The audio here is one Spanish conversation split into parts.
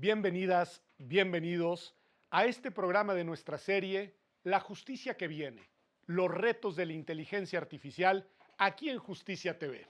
Bienvenidas, bienvenidos a este programa de nuestra serie La Justicia que Viene, los retos de la inteligencia artificial aquí en Justicia TV.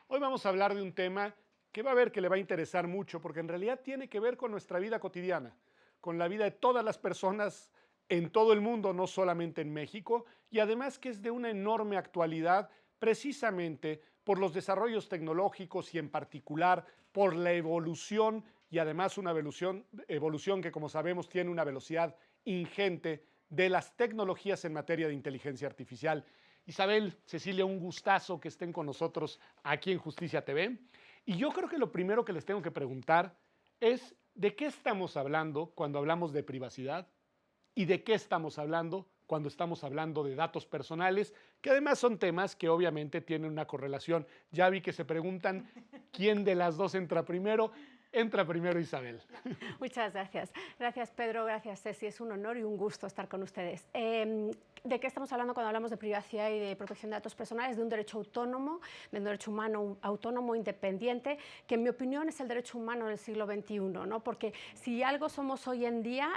Hoy vamos a hablar de un tema que va a ver que le va a interesar mucho porque en realidad tiene que ver con nuestra vida cotidiana, con la vida de todas las personas en todo el mundo, no solamente en México, y además que es de una enorme actualidad precisamente por los desarrollos tecnológicos y en particular por la evolución y además una evolución que como sabemos tiene una velocidad ingente de las tecnologías en materia de inteligencia artificial. Isabel, Cecilia, un gustazo que estén con nosotros aquí en Justicia TV. Y yo creo que lo primero que les tengo que preguntar es ¿de qué estamos hablando cuando hablamos de privacidad? ¿Y de qué estamos hablando cuando estamos hablando de datos personales? Que además son temas que obviamente tienen una correlación. Ya vi que se preguntan quién de las dos entra primero. Entra primero Isabel. Muchas gracias. Gracias, Pedro. Gracias, Ceci. Es un honor y un gusto estar con ustedes. ¿De qué estamos hablando cuando hablamos de privacidad y de protección de datos personales? De un derecho autónomo, de un derecho humano autónomo, independiente, que en mi opinión es el derecho humano del siglo XXI, ¿no? Porque si algo somos hoy en día,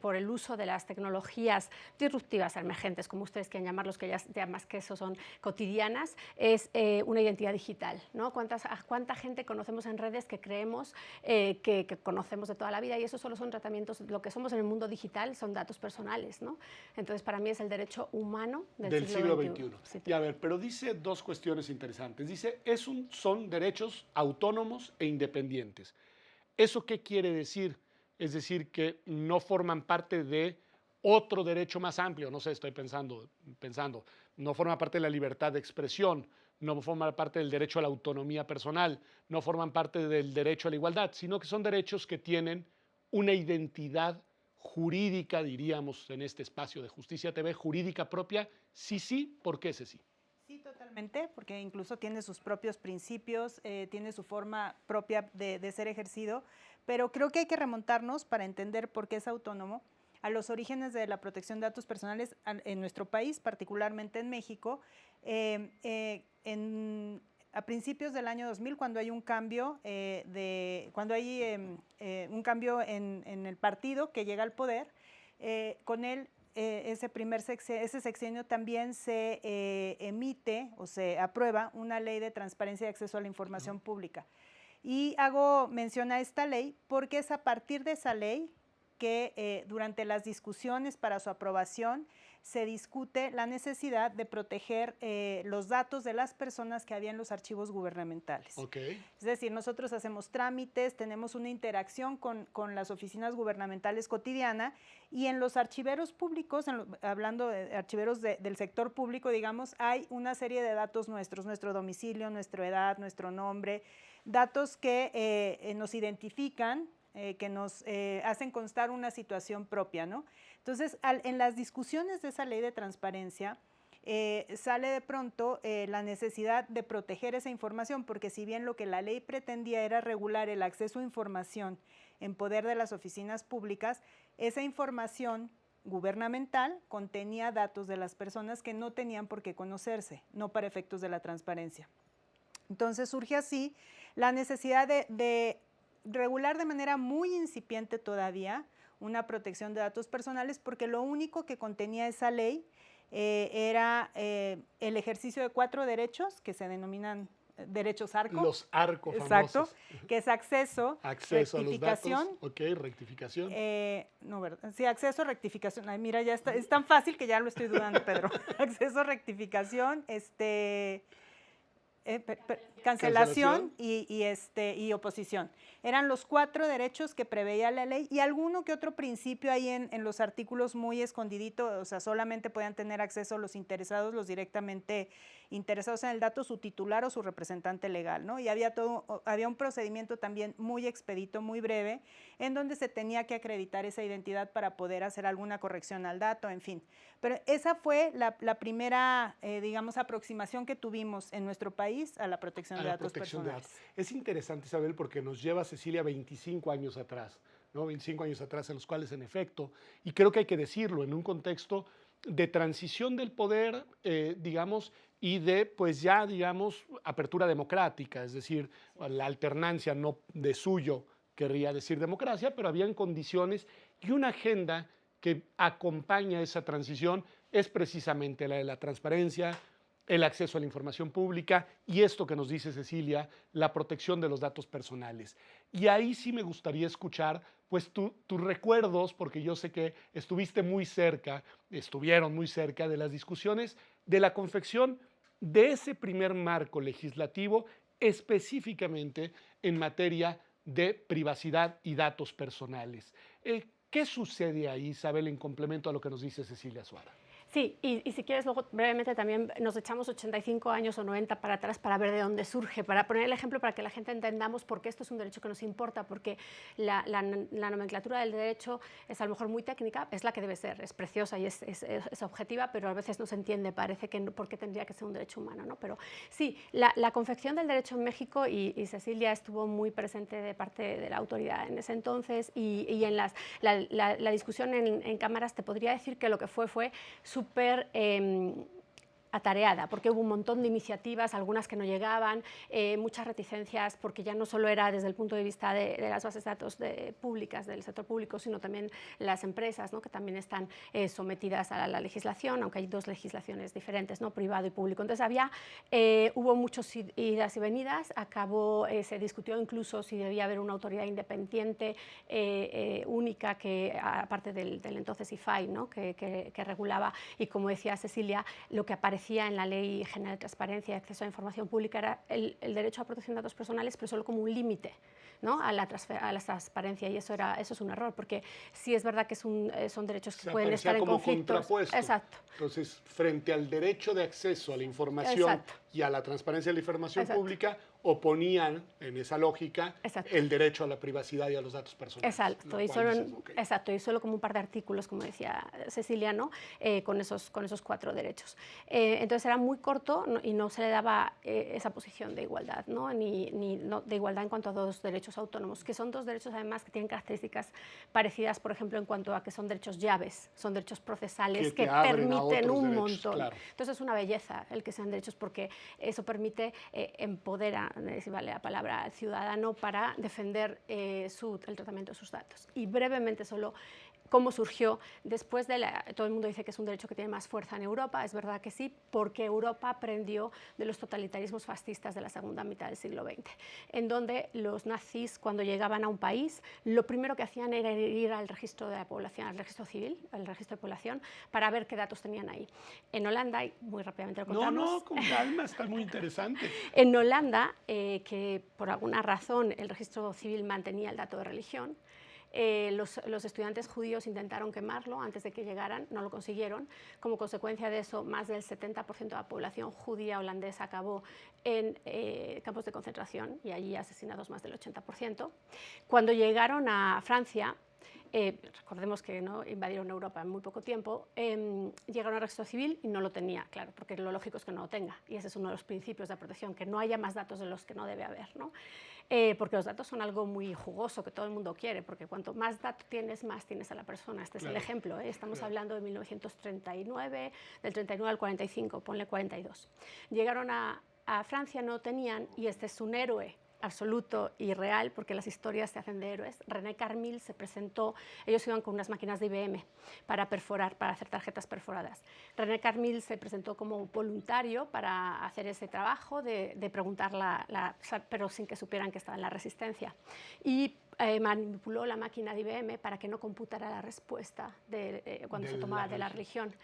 por el uso de las tecnologías disruptivas, emergentes, como ustedes quieren llamarlos, que ya más que eso son cotidianas, es una identidad digital, ¿no? ¿Cuánta gente conocemos en redes que creemos que conocemos de toda la vida? Y eso solo son tratamientos, lo que somos en el mundo digital son datos personales, ¿no? Entonces, para mí es el derecho humano del siglo XXI. Sí, y a ver, pero dice dos cuestiones interesantes. Dice, son derechos autónomos e independientes. ¿Eso qué quiere decir? Es decir, que no forman parte de otro derecho más amplio. No sé, estoy pensando, no forma parte de la libertad de expresión, no forman parte del derecho a la autonomía personal, no forman parte del derecho a la igualdad, sino que son derechos que tienen una identidad jurídica, diríamos en este espacio de Justicia TV, jurídica propia. Sí, ¿por qué ese sí? Sí, totalmente, porque incluso tiene sus propios principios, tiene su forma propia de ser ejercido, pero creo que hay que remontarnos para entender por qué es autónomo a los orígenes de la protección de datos personales en nuestro país, particularmente en México. A principios del año 2000, cuando hay un cambio, un cambio en el partido que llega al poder, con él ese sexenio también se emite o se aprueba una ley de transparencia y acceso a la información pública. Y hago mención a esta ley porque es a partir de esa ley que durante las discusiones para su aprobación se discute la necesidad de proteger los datos de las personas que había en los archivos gubernamentales. Okay. Es decir, nosotros hacemos trámites, tenemos una interacción con las oficinas gubernamentales cotidiana y en los archiveros públicos, hablando de archiveros del sector público, digamos, hay una serie de datos nuestros, nuestro domicilio, nuestra edad, nuestro nombre, datos que nos identifican, que nos hacen constar una situación propia, ¿no? Entonces, en las discusiones de esa ley de transparencia, sale de pronto la necesidad de proteger esa información, porque si bien lo que la ley pretendía era regular el acceso a información en poder de las oficinas públicas, esa información gubernamental contenía datos de las personas que no tenían por qué conocerse, no para efectos de la transparencia. Entonces surge así la necesidad de regular de manera muy incipiente todavía una protección de datos personales, porque lo único que contenía esa ley era el ejercicio de 4 derechos que se denominan derechos ARCO. Los ARCO exacto, famosos. Que es acceso, rectificación. A los datos. Ok, rectificación. No, ¿verdad? Sí, acceso, rectificación. Ay, mira, ya está, es tan fácil que ya lo estoy dudando, Pedro. Acceso, rectificación, cancelación y oposición. Eran los 4 derechos que preveía la ley y alguno que otro principio ahí en los artículos muy escondidito, o sea, solamente podían tener acceso los interesados, los directamente interesados en el dato, su titular o su representante legal, ¿no? Y había un procedimiento también muy expedito, muy breve, en donde se tenía que acreditar esa identidad para poder hacer alguna corrección al dato, en fin. Pero esa fue la primera, digamos, aproximación que tuvimos en nuestro país a la protección de datos personales. Es interesante, Isabel, porque nos lleva, Cecilia, 25 años atrás, ¿no? 25 años atrás en los cuales, en efecto, y creo que hay que decirlo, en un contexto de transición del poder, digamos, y de, pues ya, digamos, apertura democrática, es decir, la alternancia no de suyo querría decir democracia, pero habían condiciones y una agenda que acompaña esa transición es precisamente la de la transparencia, el acceso a la información pública y esto que nos dice Cecilia, la protección de los datos personales. Y ahí sí me gustaría escuchar pues tus recuerdos, porque yo sé que estuvieron muy cerca de las discusiones de la confección de ese primer marco legislativo específicamente en materia de privacidad y datos personales. ¿Qué sucede ahí, Isabel, en complemento a lo que nos dice Cecilia Suara? Sí, y si quieres, luego brevemente también nos echamos 85 años o 90 para atrás para ver de dónde surge, para poner el ejemplo para que la gente entendamos por qué esto es un derecho que nos importa, porque la nomenclatura del derecho es a lo mejor muy técnica, es la que debe ser, es preciosa y es objetiva, pero a veces no se entiende, parece que por qué tendría que ser un derecho humano, ¿no? Pero sí, la confección del derecho en México, y Cecilia estuvo muy presente de parte de la autoridad en ese entonces, y en la discusión en cámaras te podría decir que lo que fue súper atareada, porque hubo un montón de iniciativas, algunas que no llegaban, muchas reticencias, porque ya no solo era desde el punto de vista de las bases de datos públicas del sector público, sino también las empresas, ¿no? Que también están sometidas a la legislación, aunque hay dos legislaciones diferentes, ¿no? Privado y público. Entonces hubo muchas idas y venidas, se discutió incluso si debía haber una autoridad independiente única, que aparte del entonces IFAI, ¿no? que regulaba, y como decía Cecilia, lo que aparecía en la Ley General de Transparencia y Acceso a la Información Pública era el derecho a protección de datos personales, pero solo como un límite, ¿no? a la transparencia, y eso es un error, porque sí es verdad que son derechos que pueden estar en conflictos. Contrapuesto. Exacto. Entonces, frente al derecho de acceso a la información Exacto. y a la transparencia de la información Exacto. pública, oponían en esa lógica Exacto. el derecho a la privacidad y a los datos personales. Exacto, y solo como un par de artículos, como decía Cecilia, ¿no? Con esos 4 derechos. Entonces era muy corto, ¿no? Y no se le daba esa posición de igualdad, ¿no? No, de igualdad en cuanto a 2 derechos autónomos, que son 2 derechos además que tienen características parecidas, por ejemplo, en cuanto a que son derechos llaves, son derechos procesales que permiten un montón. Claro. Entonces es una belleza el que sean derechos, porque eso permite empoderar, si vale la palabra, al ciudadano para defender el tratamiento de sus datos. Y brevemente solo cómo surgió después todo el mundo dice que es un derecho que tiene más fuerza en Europa, es verdad que sí, porque Europa aprendió de los totalitarismos fascistas de la segunda mitad del siglo XX, en donde los nazis, cuando llegaban a un país, lo primero que hacían era ir al registro de la población, al registro civil, al registro de población, para ver qué datos tenían ahí. En Holanda, y muy rápidamente lo contamos. No, con calma, está muy interesante. En Holanda, que por alguna razón el registro civil mantenía el dato de religión, los estudiantes judíos intentaron quemarlo antes de que llegaran, no lo consiguieron. Como consecuencia de eso, más del 70% de la población judía holandesa acabó en campos de concentración, y allí asesinados más del 80%. Cuando llegaron a Francia, recordemos que no invadieron Europa en muy poco tiempo, llegaron al registro civil y no lo tenía, claro, porque lo lógico es que no lo tenga, y ese es uno de los principios de protección, que no haya más datos de los que no debe haber, ¿no? Porque los datos son algo muy jugoso que todo el mundo quiere, porque cuanto más datos tienes, más tienes a la persona. Este es el ejemplo, estamos hablando de 1939, del 39 al 45, ponle 42. Llegaron a Francia, no tenían, y este es un héroe absoluto y real, porque las historias se hacen de héroes. René Carmil se presentó, ellos iban con unas máquinas de IBM para perforar, para hacer tarjetas perforadas. René Carmil se presentó como voluntario para hacer ese trabajo de preguntar pero sin que supieran que estaba en la resistencia. Y manipuló la máquina de IBM para que no computara la respuesta cuando se tomaba de la religión.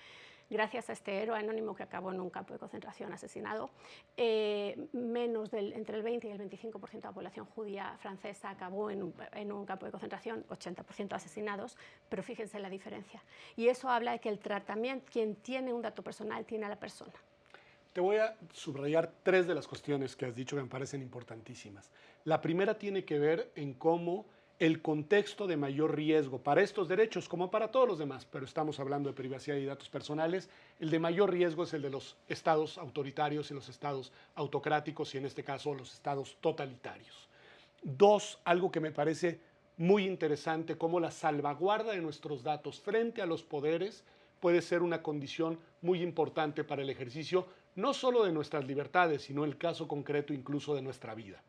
Gracias a este héroe anónimo que acabó en un campo de concentración asesinado, entre el 20 y el 25% de la población judía francesa acabó en un campo de concentración, 80% asesinados, pero fíjense la diferencia. Y eso habla de que el tratamiento, quien tiene un dato personal, tiene a la persona. Te voy a subrayar 3 de las cuestiones que has dicho que me parecen importantísimas. La primera tiene que ver en cómo el contexto de mayor riesgo para estos derechos, como para todos los demás, pero estamos hablando de privacidad y datos personales, el de mayor riesgo es el de los estados autoritarios y los estados autocráticos, y en este caso los estados totalitarios. 2, algo que me parece muy interesante, cómo la salvaguarda de nuestros datos frente a los poderes puede ser una condición muy importante para el ejercicio no solo de nuestras libertades, sino en el caso concreto incluso de nuestra vida.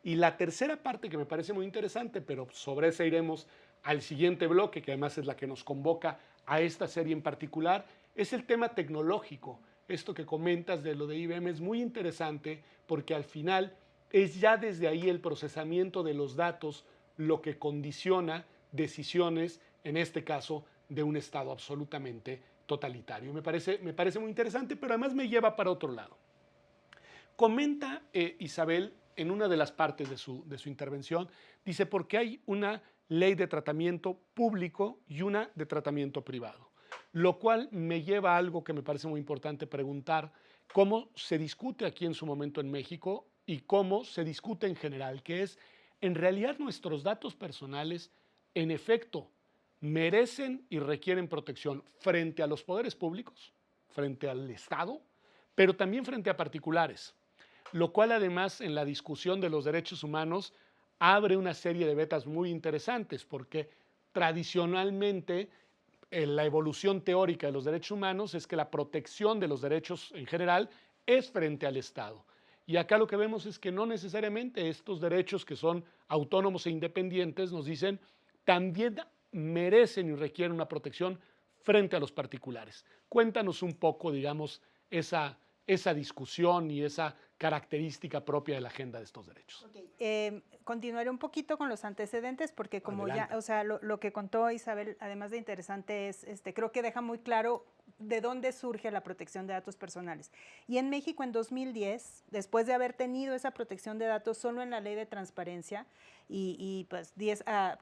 Y la tercera parte que me parece muy interesante, pero sobre esa iremos al siguiente bloque, que además es la que nos convoca a esta serie en particular, es el tema tecnológico. Esto que comentas de lo de IBM es muy interesante porque al final es ya desde ahí el procesamiento de los datos lo que condiciona decisiones, en este caso, de un Estado absolutamente totalitario. Me parece muy interesante, pero además me lleva para otro lado. Comenta Isabel en una de las partes de su intervención, dice, porque hay una ley de tratamiento público y una de tratamiento privado, lo cual me lleva a algo que me parece muy importante preguntar, cómo se discute aquí en su momento en México y cómo se discute en general, que es, en realidad nuestros datos personales, en efecto, merecen y requieren protección frente a los poderes públicos, frente al Estado, pero también frente a particulares, lo cual además en la discusión de los derechos humanos abre una serie de vetas muy interesantes, porque tradicionalmente la evolución teórica de los derechos humanos es que la protección de los derechos en general es frente al Estado. Y acá lo que vemos es que no necesariamente estos derechos que son autónomos e independientes nos dicen también merecen y requieren una protección frente a los particulares. Cuéntanos un poco, digamos, esa discusión y esa característica propia de la agenda de estos derechos. Okay. Continuaré un poquito con los antecedentes porque como Adelante. ya, o sea, lo que contó Isabel, además de interesante, es, creo que deja muy claro de dónde surge la protección de datos personales. Y en México en 2010, después de haber tenido esa protección de datos solo en la ley de transparencia y pues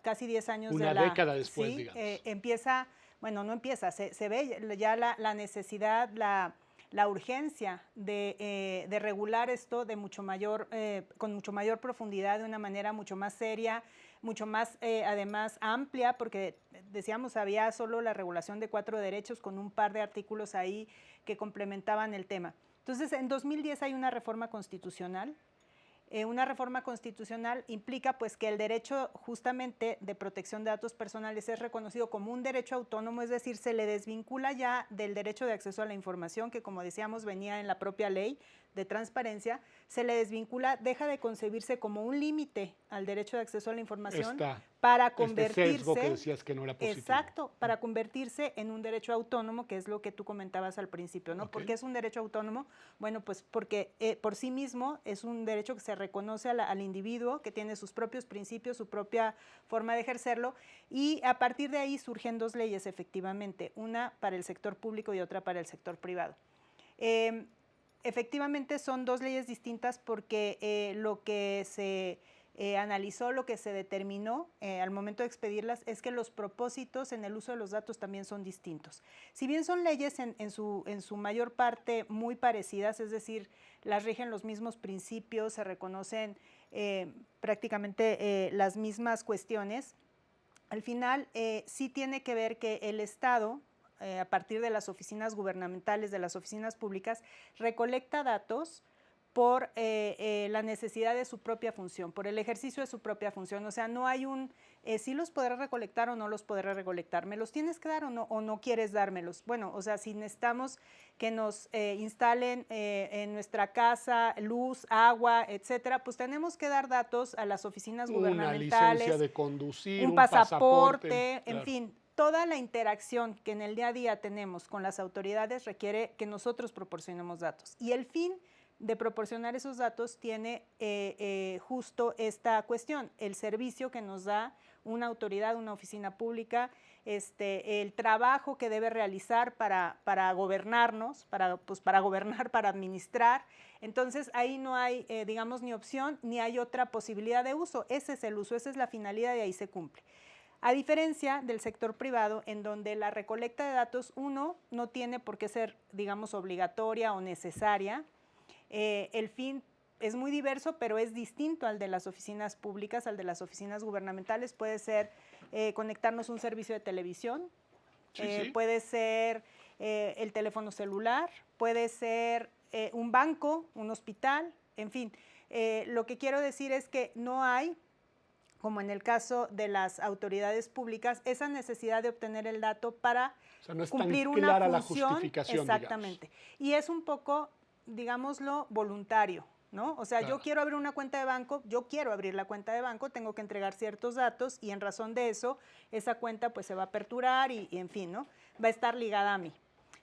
casi 10 años Una década después, sí, digamos. empieza, bueno, no empieza, se ve ya la necesidad, la urgencia de regular esto de con mucho mayor profundidad, de una manera mucho más seria, mucho más además amplia, porque decíamos había solo la regulación de 4 derechos con un par de artículos ahí que complementaban el tema. Entonces, en 2010 hay una reforma constitucional. Una reforma constitucional implica pues que el derecho justamente de protección de datos personales es reconocido como un derecho autónomo, es decir, se le desvincula ya del derecho de acceso a la información, que como decíamos venía en la propia ley de transparencia, se le desvincula, deja de concebirse como un límite al derecho de acceso a la información para convertirse, sesgo que decías que no era positivo. Exacto, para convertirse en un derecho autónomo, que es lo que tú comentabas al principio, ¿no? Okay. ¿Por qué es un derecho autónomo? Bueno, pues porque por sí mismo es un derecho que se reconoce al individuo, que tiene sus propios principios, su propia forma de ejercerlo, y a partir de ahí surgen 2 leyes, efectivamente, una para el sector público y otra para el sector privado. Efectivamente son 2 leyes distintas porque lo que se analizó, lo que se determinó al momento de expedirlas es que los propósitos en el uso de los datos también son distintos. Si bien son leyes en su mayor parte muy parecidas, es decir, las rigen los mismos principios, se reconocen prácticamente las mismas cuestiones, al final sí tiene que ver que el Estado, a partir de las oficinas gubernamentales, de las oficinas públicas, recolecta datos por la necesidad de su propia función, por el ejercicio de su propia función. O sea, no hay sí los podrás recolectar o no los podrás recolectar, ¿me los tienes que dar o no quieres dármelos? Bueno, o sea, si necesitamos que nos instalen en nuestra casa luz, agua, etcétera, pues tenemos que dar datos a las oficinas gubernamentales. Una licencia de conducir, un pasaporte, en claro. fin. Toda la interacción que en el día a día tenemos con las autoridades requiere que nosotros proporcionemos datos. Y el fin de proporcionar esos datos tiene justo esta cuestión, el servicio que nos da una autoridad, una oficina pública, el trabajo que debe realizar para gobernarnos, para gobernar, para administrar. Entonces ahí no hay, digamos, ni opción, ni hay otra posibilidad de uso. Ese es el uso, esa es la finalidad y ahí se cumple. A diferencia del sector privado, en donde la recolecta de datos, uno, no tiene por qué ser, digamos, obligatoria o necesaria. El fin es muy diverso, pero es distinto al de las oficinas públicas, al de las oficinas gubernamentales. Puede ser conectarnos a un servicio de televisión, sí. Puede ser el teléfono celular, puede ser un banco, un hospital, en fin. Lo que quiero decir es que no hay, como en el caso de las autoridades públicas, esa necesidad de obtener el dato para no es cumplir tan una clara función. La justificación, exactamente. Digamos. Y es un poco, digámoslo, voluntario. ¿no? O sea, Claro. yo quiero abrir una cuenta de banco, yo quiero abrir la cuenta de banco, tengo que entregar ciertos datos y en razón de eso, esa cuenta pues se va a aperturar y en fin, ¿no? Va a estar ligada a mí.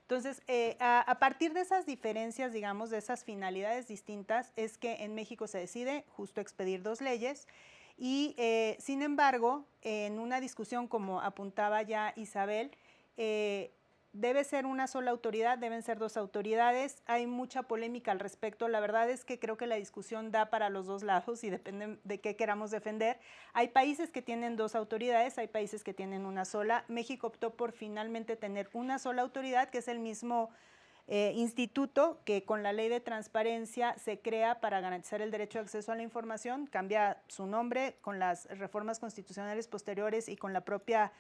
Entonces, a partir de esas diferencias, digamos, de esas finalidades distintas, es que en México se decide justo expedir dos leyes y, sin embargo, en una discusión como apuntaba ya Isabel, debe ser una sola autoridad, deben ser dos autoridades. Hay mucha polémica al respecto. La verdad es que creo que la discusión da para los dos lados y depende de qué queramos defender. Hay países que tienen dos autoridades, hay países que tienen una sola. México optó por finalmente tener una sola autoridad, que es el mismo instituto que con la ley de transparencia se crea para garantizar el derecho de acceso a la información. Cambia su nombre con las reformas constitucionales posteriores y con la propia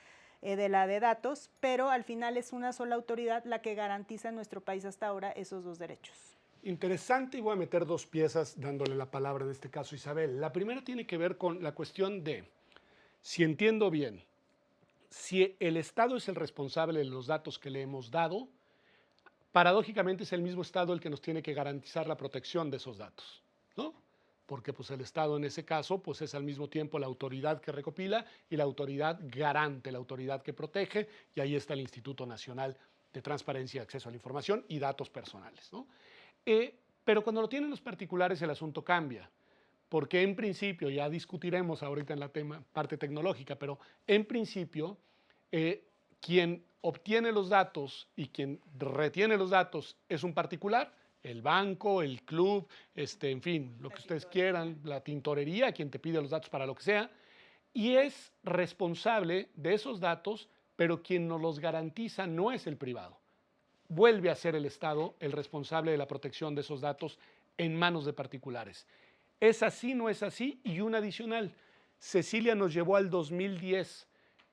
de la de datos, pero al final es una sola autoridad la que garantiza en nuestro país hasta ahora esos dos derechos. Interesante, y voy a meter dos piezas dándole la palabra en este caso a Isabel. La primera tiene que ver con la cuestión de, si entiendo bien, si el Estado es el responsable de los datos que le hemos dado, paradójicamente es el mismo Estado el que nos tiene que garantizar la protección de esos datos, ¿no? Porque pues el Estado en ese caso pues es al mismo tiempo la autoridad que recopila y la autoridad garante, la autoridad que protege, y ahí está el Instituto Nacional de Transparencia y Acceso a la Información y Datos Personales, ¿no? Pero cuando lo tienen los particulares el asunto cambia, porque en principio, ya discutiremos ahorita en la parte tecnológica, pero en principio quien obtiene los datos y quien retiene los datos es un particular, el banco, el club, en fin, lo que ustedes quieran, la tintorería, quien te pide los datos para lo que sea, y es responsable de esos datos, pero quien nos los garantiza no es el privado. Vuelve a ser el Estado el responsable de la protección de esos datos en manos de particulares. ¿Es así, no es así? Y un adicional, Cecilia nos llevó al 2010,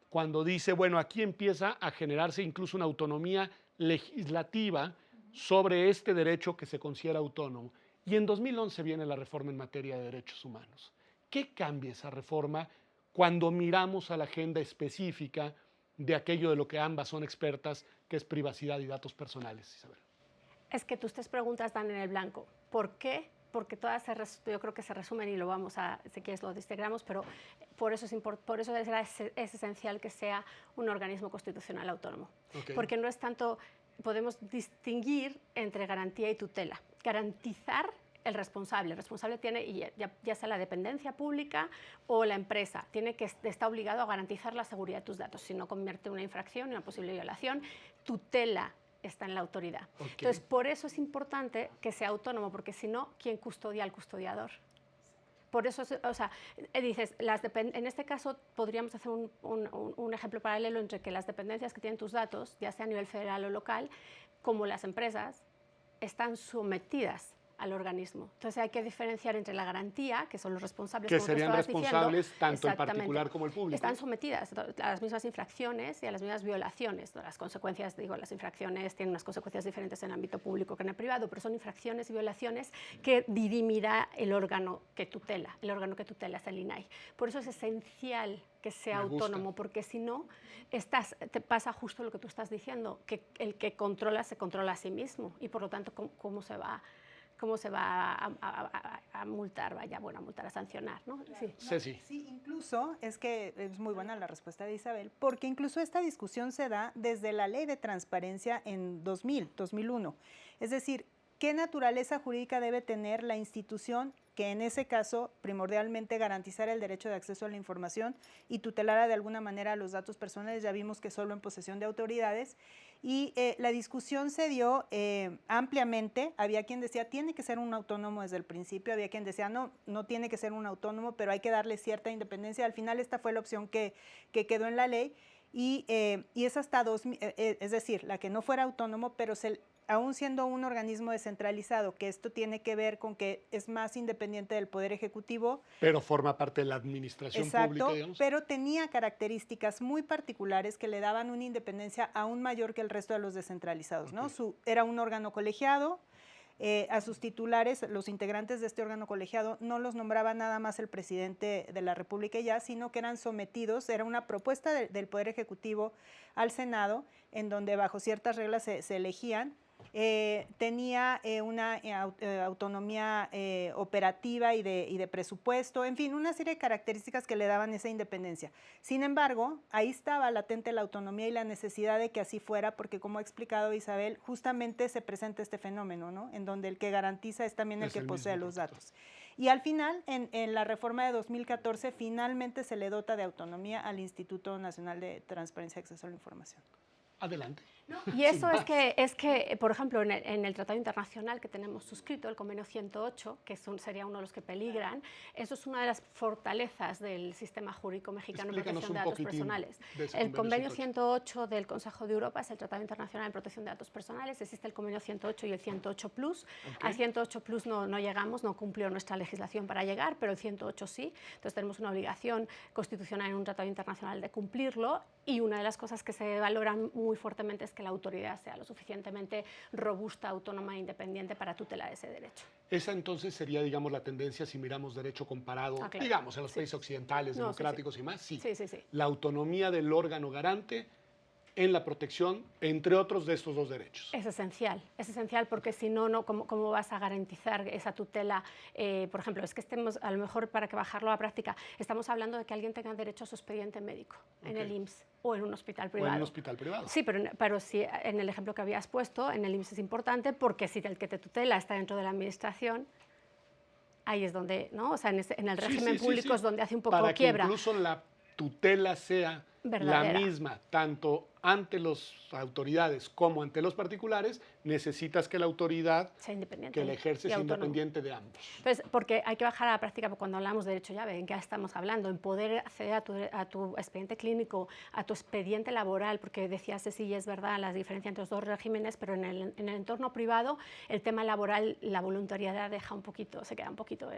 cuando dice, bueno, aquí empieza a generarse incluso una autonomía legislativa sobre este derecho que se considera autónomo. Y en 2011 viene la reforma en materia de derechos humanos. ¿Qué cambia esa reforma cuando miramos a la agenda específica de aquello de lo que ambas son expertas, que es privacidad y datos personales, Isabel? Es que tus tres preguntas dan en el blanco. ¿Por qué? Porque todas yo creo que se resumen y lo vamos a, si quieres lo distegramos, pero por eso es esencial que sea un organismo constitucional autónomo. Okay. Porque no es tanto, podemos distinguir entre garantía y tutela. Garantizar el responsable tiene, ya sea la dependencia pública o la empresa, está obligado a garantizar la seguridad de tus datos, si no convierte en una infracción, en una posible violación. Tutela está en la autoridad. Okay. Entonces, por eso es importante que sea autónomo, porque si no, ¿quién custodia al custodiador? Por eso, o sea, dices, en este caso podríamos hacer un ejemplo paralelo entre que las dependencias que tienen tus datos, ya sea a nivel federal o local, como las empresas, están sometidas al organismo. Entonces hay que diferenciar entre la garantía, que son los responsables, que serían responsables tanto el particular como el público. Están sometidas a las mismas infracciones y a las mismas violaciones. Las consecuencias, digo, las infracciones tienen unas consecuencias diferentes en el ámbito público que en el privado, pero son infracciones y violaciones que dirimirá el órgano que tutela. El órgano que tutela es el INAI. Por eso es esencial que sea autónomo, porque si no, te pasa justo lo que tú estás diciendo, que el que controla se controla a sí mismo y por lo tanto, ¿cómo se va a multar, a sancionar, ¿no? Sí. Sí, incluso, es que es muy buena la respuesta de Isabel, porque incluso esta discusión se da desde la Ley de Transparencia en 2001. Es decir, ¿qué naturaleza jurídica debe tener la institución que en ese caso primordialmente garantizara el derecho de acceso a la información y tutelara de alguna manera los datos personales? Ya vimos que solo en posesión de autoridades. Y la discusión se dio ampliamente. Había quien decía, tiene que ser un autónomo desde el principio. Había quien decía, no tiene que ser un autónomo, pero hay que darle cierta independencia. Al final esta fue la opción que quedó en la ley. Y es hasta es decir, la que no fuera autónomo, pero aún siendo un organismo descentralizado, que esto tiene que ver con que es más independiente del Poder Ejecutivo. Pero forma parte de la administración pública, digamos. Pero tenía características muy particulares que le daban una independencia aún mayor que el resto de los descentralizados, ¿no? Era un órgano colegiado. A sus titulares, los integrantes de este órgano colegiado, no los nombraba nada más el presidente de la República ya, sino que eran sometidos, era una propuesta del Poder Ejecutivo al Senado, en donde bajo ciertas reglas se elegían tenía una autonomía operativa y de presupuesto, en fin, una serie de características que le daban esa independencia. Sin embargo, ahí estaba latente la autonomía y la necesidad de que así fuera, porque como ha explicado Isabel, justamente se presenta este fenómeno, ¿no? En donde el que garantiza es también el que posee los datos. Y al final, en la reforma de 2014, finalmente se le dota de autonomía al Instituto Nacional de Transparencia y Acceso a la Información. Adelante. No, y eso es que, por ejemplo, en el Tratado Internacional que tenemos suscrito, el Convenio 108, que sería uno de los que peligran, eso es una de las fortalezas del sistema jurídico mexicano en protección de datos personales. El Convenio 108 del Consejo de Europa es el Tratado Internacional en Protección de Datos Personales, existe el Convenio 108 y el 108 Plus. Al 108 Plus no llegamos, no cumplió nuestra legislación para llegar, pero el 108 sí, entonces tenemos una obligación constitucional en un Tratado Internacional de cumplirlo, y una de las cosas que se valoran muy fuertemente es que la autoridad sea lo suficientemente robusta, autónoma e independiente para tutelar ese derecho. Esa entonces sería, digamos, la tendencia si miramos derecho comparado, claro. digamos, en los países occidentales, democráticos y más. Sí. La autonomía del órgano garante en la protección, entre otros, de estos dos derechos. Es esencial porque si no, ¿cómo vas a garantizar esa tutela? Por ejemplo, es que estemos, a lo mejor para que bajarlo a la práctica, estamos hablando de que alguien tenga derecho a su expediente médico en el IMSS o en un hospital privado. O en un hospital privado. Sí, pero si en el ejemplo que habías puesto, en el IMSS es importante porque si el que te tutela está dentro de la administración, ahí es donde, ¿no? O sea, en el régimen público es donde hace un poco para quiebra. Que incluso la tutela sea verdadera. La misma, tanto ante las autoridades como ante los particulares, necesitas que la autoridad sea independiente que la ejerce sea independiente de ambos. Pues porque hay que bajar a la práctica cuando hablamos de derecho llave, ¿en qué estamos hablando? En poder acceder a tu expediente clínico, a tu expediente laboral, porque decía Cecilia, es verdad, la diferencia entre los dos regímenes, pero en el entorno privado el tema laboral, la voluntariedad se queda un poquito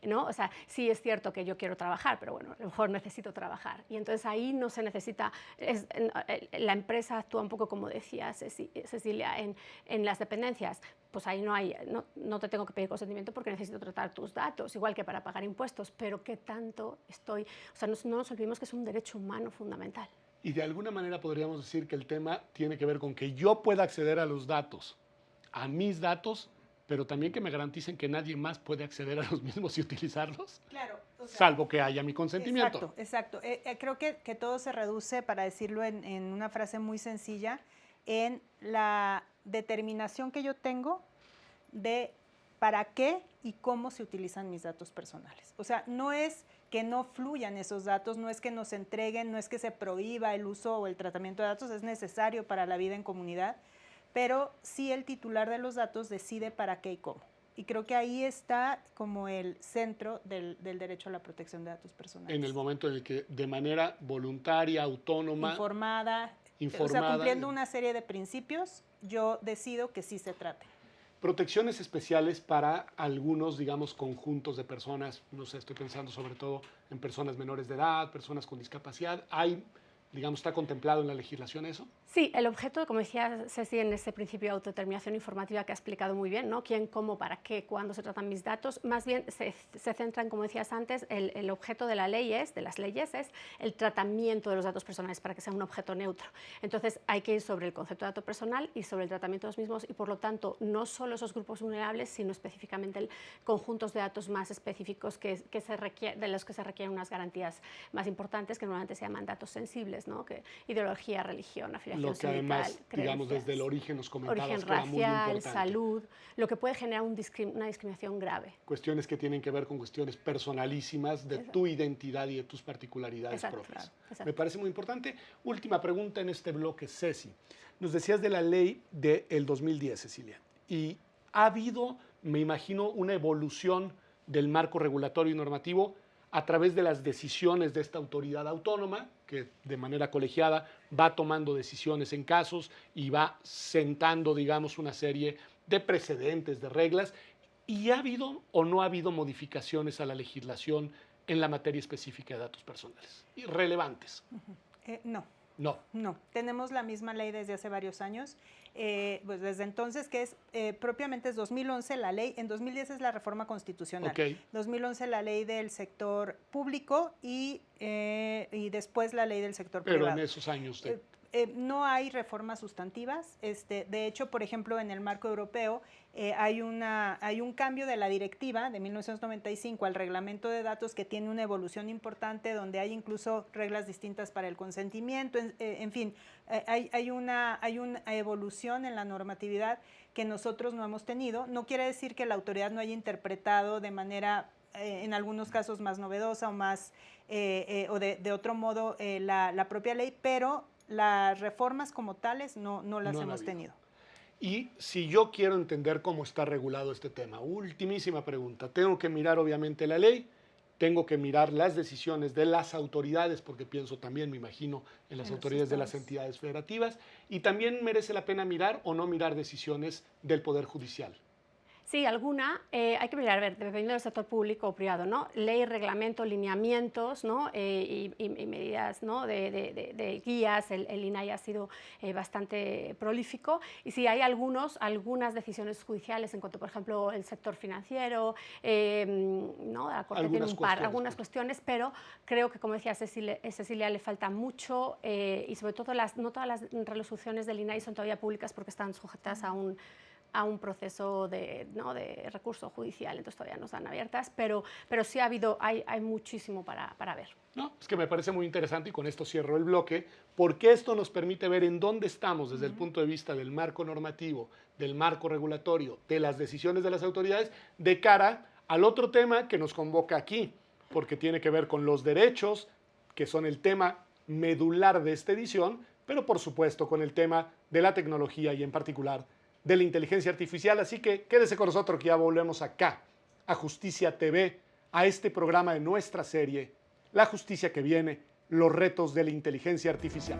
¿no? O sea, sí es cierto que yo quiero trabajar, pero bueno, a lo mejor necesito trabajar. Y entonces ahí no se necesita, la empresa actúa un poco como decía Cecilia, en las dependencias, pues ahí no te tengo que pedir consentimiento porque necesito tratar tus datos, igual que para pagar impuestos, pero ¿qué tanto estoy? O sea, no nos olvidemos que es un derecho humano fundamental. Y de alguna manera podríamos decir que el tema tiene que ver con que yo pueda acceder a los datos, a mis datos, pero también que me garanticen que nadie más puede acceder a los mismos y utilizarlos. Claro. O sea, salvo que haya mi consentimiento. Exacto. Creo que todo se reduce, para decirlo en una frase muy sencilla, en la determinación que yo tengo de para qué y cómo se utilizan mis datos personales. O sea, no es que no fluyan esos datos, no es que nos entreguen, no es que se prohíba el uso o el tratamiento de datos, es necesario para la vida en comunidad, pero sí el titular de los datos decide para qué y cómo. Y creo que ahí está como el centro del derecho a la protección de datos personales. En el momento en el que de manera voluntaria, autónoma, informada, o sea, cumpliendo una serie de principios, yo decido que sí se trate. Protecciones especiales para algunos, digamos, conjuntos de personas, no sé, estoy pensando sobre todo en personas menores de edad, personas con discapacidad. ¿Hay, digamos, está contemplado en la legislación eso? Sí, el objeto, como decía Ceci, en ese principio de autodeterminación informativa que ha explicado muy bien, ¿no? Quién, cómo, para qué, cuándo se tratan mis datos, más bien se centra en, como decías antes, el objeto de las leyes es el tratamiento de los datos personales para que sea un objeto neutro. Entonces hay que ir sobre el concepto de dato personal y sobre el tratamiento de los mismos y, por lo tanto, no solo esos grupos vulnerables, sino específicamente conjuntos de datos más específicos de los que se requieren unas garantías más importantes, que normalmente se llaman datos sensibles, ¿no? Que ideología, religión, afiliación. Lo que además, digamos, desde el origen nos comentabas que era muy importante. Origen racial, salud, lo que puede generar una discriminación grave. Cuestiones que tienen que ver con cuestiones personalísimas de tu identidad y de tus particularidades propias. Exacto. Me parece muy importante. Última pregunta en este bloque, Ceci. Nos decías de la ley del 2010, Cecilia, y ha habido, me imagino, una evolución del marco regulatorio y normativo a través de las decisiones de esta autoridad autónoma, que de manera colegiada va tomando decisiones en casos y va sentando, digamos, una serie de precedentes, de reglas. ¿Y ha habido o no ha habido modificaciones a la legislación en la materia específica de datos personales? ¿Relevantes? No. Tenemos la misma ley desde hace varios años. Pues desde entonces, que es propiamente es 2011 la ley, en 2010 es la reforma constitucional, 2011 la ley del sector público y después la ley del sector privado. Pero en esos años no hay reformas sustantivas. De hecho, por ejemplo, en el marco europeo hay un cambio de la directiva de 1995 al reglamento de datos que tiene una evolución importante, donde hay incluso reglas distintas para el consentimiento. En fin, hay una evolución en la normatividad que nosotros no hemos tenido. No quiere decir que la autoridad no haya interpretado de manera, en algunos casos, más novedosa o más o de otro modo la propia ley, pero las reformas como tales no las hemos tenido. Y si yo quiero entender cómo está regulado este tema, ultimísima pregunta, tengo que mirar obviamente la ley, tengo que mirar las decisiones de las autoridades, porque pienso también, me imagino, en las autoridades de las entidades federativas, y también merece la pena mirar o no mirar decisiones del Poder Judicial. Sí, alguna, hay que mirar, a ver, dependiendo del sector público o privado, ¿no? Ley, reglamento, lineamientos, ¿no? Y medidas, ¿no? de guías, el INAI ha sido bastante prolífico, y sí, hay algunas decisiones judiciales en cuanto, por ejemplo, el sector financiero, ¿no? La Corte tiene algunas cuestiones, pero creo que, como decía Cecilia, le falta mucho, y sobre todo no todas las resoluciones del INAI son todavía públicas porque están sujetas a un proceso de recurso judicial, entonces todavía no están abiertas, pero sí hay muchísimo para ver. No, es que me parece muy interesante, y con esto cierro el bloque, porque esto nos permite ver en dónde estamos desde el punto de vista del marco normativo, del marco regulatorio, de las decisiones de las autoridades, de cara al otro tema que nos convoca aquí, porque tiene que ver con los derechos, que son el tema medular de esta edición, pero por supuesto con el tema de la tecnología y en particular de la inteligencia artificial. Así que quédese con nosotros, que ya volvemos acá, a Justicia TV, a este programa de nuestra serie, La Justicia que Viene, los retos de la inteligencia artificial.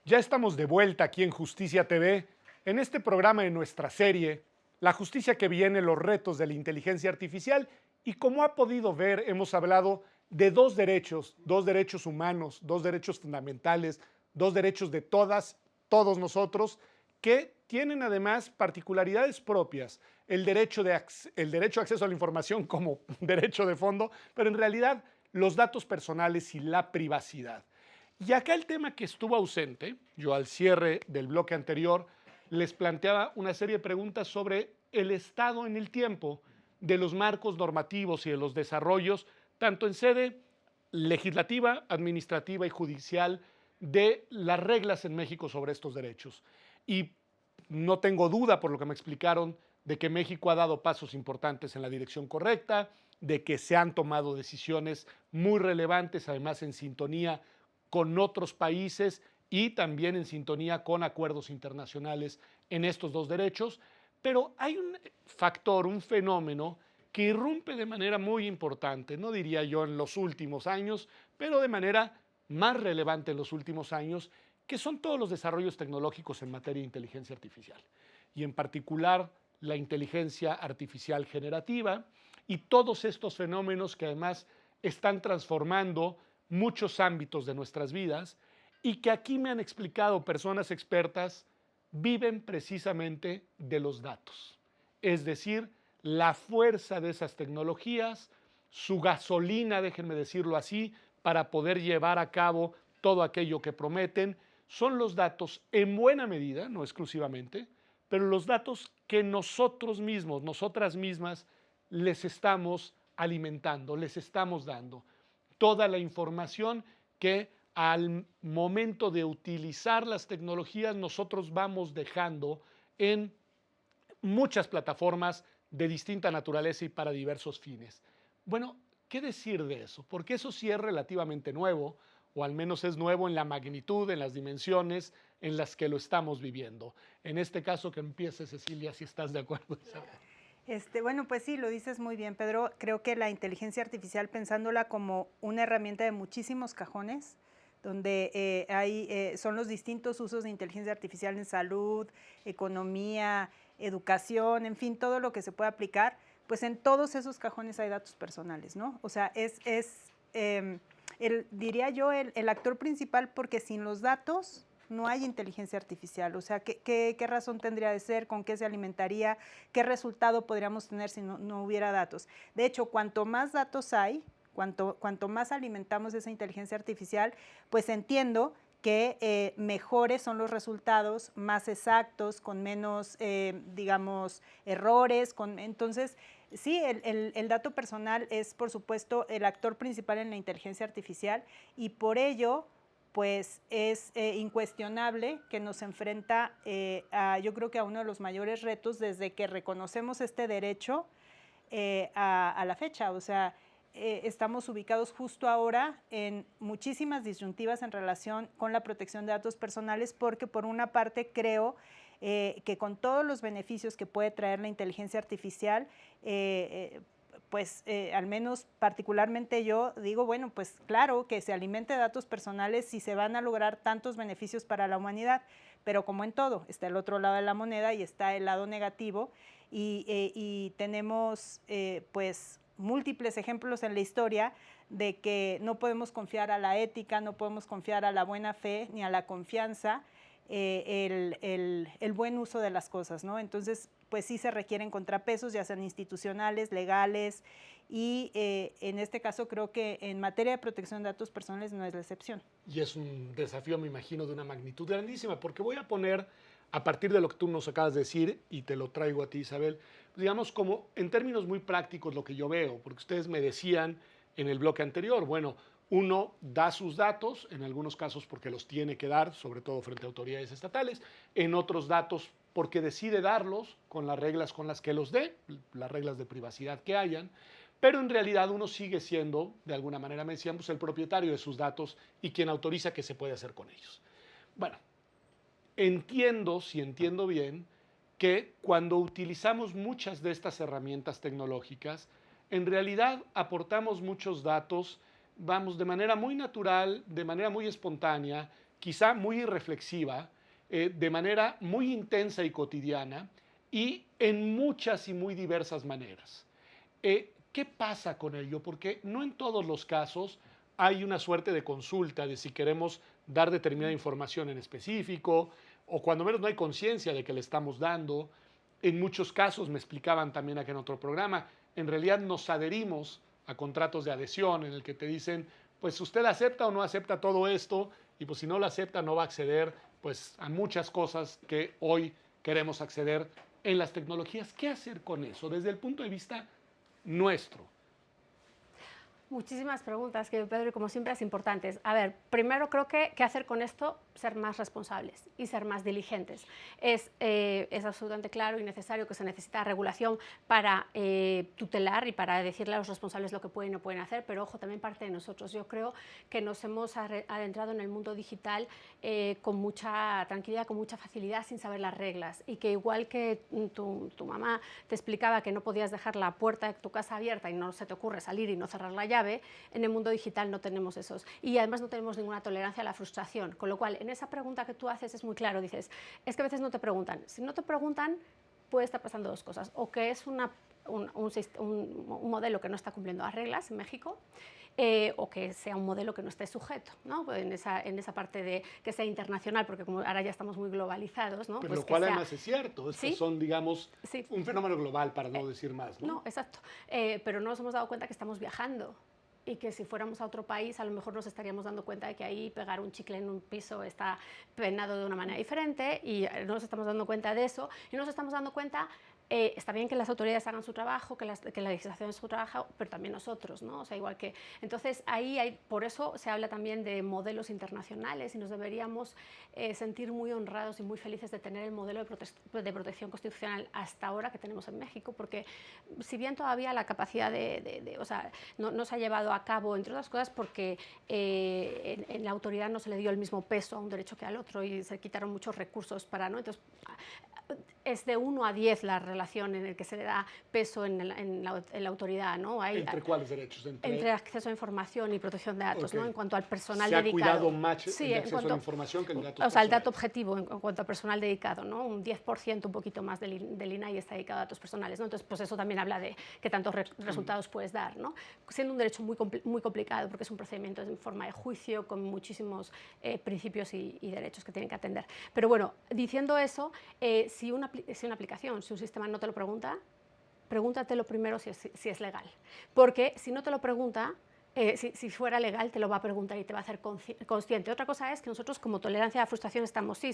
Ya estamos de vuelta aquí en Justicia TV, en este programa de nuestra serie, La Justicia que Viene, los retos de la inteligencia artificial, y como ha podido ver, hemos hablado de dos derechos humanos, dos derechos fundamentales, dos derechos de todos nosotros, que tienen además particularidades propias. El derecho de acceso a la información como derecho de fondo, pero en realidad los datos personales y la privacidad. Y acá el tema que estuvo ausente, yo al cierre del bloque anterior les planteaba una serie de preguntas sobre el estado en el tiempo de los marcos normativos y de los desarrollos, tanto en sede legislativa, administrativa y judicial, de las reglas en México sobre estos derechos. Y no tengo duda, por lo que me explicaron, de que México ha dado pasos importantes en la dirección correcta, de que se han tomado decisiones muy relevantes, además en sintonía con otros países y también en sintonía con acuerdos internacionales en estos dos derechos, pero hay un factor, un fenómeno que irrumpe de manera muy importante, no diría yo en los últimos años, pero de manera más relevante en los últimos años, que son todos los desarrollos tecnológicos en materia de inteligencia artificial, y en particular la inteligencia artificial generativa y todos estos fenómenos que además están transformando muchos ámbitos de nuestras vidas, y que aquí me han explicado personas expertas, viven precisamente de los datos. Es decir, la fuerza de esas tecnologías, su gasolina, déjenme decirlo así, para poder llevar a cabo todo aquello que prometen, son los datos en buena medida, no exclusivamente, pero los datos que nosotros mismos, nosotras mismas, les estamos alimentando, les estamos dando. Toda la información que al momento de utilizar las tecnologías nosotros vamos dejando en muchas plataformas de distinta naturaleza y para diversos fines. Bueno, ¿qué decir de eso? Porque eso sí es relativamente nuevo, o al menos es nuevo en la magnitud, en las dimensiones en las que lo estamos viviendo. En este caso, que empiece Cecilia, si estás de acuerdo. Bueno, pues sí, lo dices muy bien, Pedro. Creo que la inteligencia artificial, pensándola como una herramienta de muchísimos cajones, donde son los distintos usos de inteligencia artificial en salud, economía, educación, en fin, todo lo que se puede aplicar, pues en todos esos cajones hay datos personales, ¿no? O sea, diría yo, el actor principal, porque sin los datos no hay inteligencia artificial. O sea, ¿qué razón tendría de ser? ¿Con qué se alimentaría? ¿Qué resultado podríamos tener si no hubiera datos? De hecho, cuanto más datos hay, cuanto más alimentamos esa inteligencia artificial, pues entiendo que mejores son los resultados, más exactos, con menos, digamos, errores. Entonces, sí, el dato personal es, por supuesto, el actor principal en la inteligencia artificial, y por ello, pues es incuestionable que nos enfrenta yo creo que a uno de los mayores retos desde que reconocemos este derecho a la fecha. O sea, estamos ubicados justo ahora en muchísimas disyuntivas en relación con la protección de datos personales, porque por una parte creo que con todos los beneficios que puede traer la inteligencia artificial, pues al menos particularmente yo digo, bueno, pues claro que se alimente de datos personales si se van a lograr tantos beneficios para la humanidad, pero como en todo, está el otro lado de la moneda y está el lado negativo, y tenemos pues múltiples ejemplos en la historia de que no podemos confiar a la ética, no podemos confiar a la buena fe ni a la confianza, el buen uso de las cosas, ¿no? Entonces, pues sí se requieren contrapesos, ya sean institucionales, legales, y en este caso creo que en materia de protección de datos personales no es la excepción. Y es un desafío, me imagino, de una magnitud grandísima, porque voy a poner, a partir de lo que tú nos acabas de decir, y te lo traigo a ti, Isabel, pues digamos como en términos muy prácticos lo que yo veo, porque ustedes me decían en el bloque anterior, bueno, uno da sus datos, en algunos casos porque los tiene que dar, sobre todo frente a autoridades estatales, en otros datos porque decide darlos con las reglas con las que los dé, las reglas de privacidad que hayan, pero en realidad uno sigue siendo, de alguna manera me decían, pues el propietario de sus datos y quien autoriza qué se puede hacer con ellos. Bueno, entiendo, si entiendo bien, que cuando utilizamos muchas de estas herramientas tecnológicas, en realidad aportamos muchos datos, vamos, de manera muy natural, de manera muy espontánea, quizá muy irreflexiva, de manera muy intensa y cotidiana, y en muchas y muy diversas maneras. ¿Qué pasa con ello? Porque no en todos los casos hay una suerte de consulta de si queremos dar determinada información en específico, o cuando menos no hay conciencia de que le estamos dando. En muchos casos, me explicaban también aquí en otro programa, en realidad nos adherimos a contratos de adhesión en el que te dicen, pues usted acepta o no acepta todo esto, y pues si no lo acepta no va a acceder pues a muchas cosas que hoy queremos acceder en las tecnologías. ¿Qué hacer con eso desde el punto de vista nuestro? Muchísimas preguntas, que Pedro, y como siempre es importantes. A ver, primero creo que qué hacer con esto, ser más responsables y ser más diligentes. Es absolutamente claro y necesario que se necesita regulación para tutelar y para decirle a los responsables lo que pueden y no pueden hacer, pero ojo, también parte de nosotros. Yo creo que nos hemos adentrado en el mundo digital con mucha tranquilidad, con mucha facilidad, sin saber las reglas, y que igual que tu mamá te explicaba que no podías dejar la puerta de tu casa abierta y no se te ocurre salir y no cerrar la llave, en el mundo digital no tenemos esos, y además no tenemos ninguna tolerancia a la frustración, con lo cual en esa pregunta que tú haces es muy claro, dices, es que a veces no te preguntan, si no te preguntan puede estar pasando dos cosas, o que es un modelo que no está cumpliendo las reglas en México, o que sea un modelo que no esté sujeto, ¿no? En esa parte de que sea internacional, porque como ahora ya estamos muy globalizados, ¿no? Pero pues lo cual además es cierto, es ¿sí? que son, digamos, sí. un fenómeno global, para no decir más, ¿no? No, exacto, pero no nos hemos dado cuenta que estamos viajando, y que si fuéramos a otro país a lo mejor nos estaríamos dando cuenta de que ahí pegar un chicle en un piso está penado de una manera diferente, y no nos estamos dando cuenta de eso, y nos estamos dando cuenta, está bien que las autoridades hagan su trabajo, que la legislación es su trabajo, pero también nosotros, ¿no? O sea, igual que, entonces ahí hay, por eso se habla también de modelos internacionales, y nos deberíamos sentir muy honrados y muy felices de tener el modelo de protección constitucional hasta ahora que tenemos en México, porque si bien todavía la capacidad o sea, no se ha llevado a cabo, entre otras cosas porque en la autoridad no se le dio el mismo peso a un derecho que al otro, y se quitaron muchos recursos para, ¿no? Entonces, es de 1 a 10 la relación en la que se le da peso en la autoridad, ¿no? ¿Entre cuáles derechos? Entre acceso a información y protección de datos, okay. ¿no? En cuanto al personal dedicado. dedicado. Se ha cuidado más sí, el acceso a la información que el dato. O sea, el dato objetivo en cuanto al personal dedicado, ¿no? Un 10%, un poquito más del INAI está dedicado a datos personales, ¿no? Entonces, pues eso también habla de qué tantos resultados puedes dar, ¿no? Siendo un derecho muy complicado, porque es un procedimiento en forma de juicio con muchísimos principios y derechos que tienen que atender. Pero bueno, diciendo eso, si una aplicación, si un sistema no te lo pregunta, pregúntatelo primero si es legal. Porque si no te lo pregunta, si fuera legal, te lo va a preguntar y te va a hacer consciente. Otra cosa es que nosotros, como tolerancia a la frustración, estamos sí.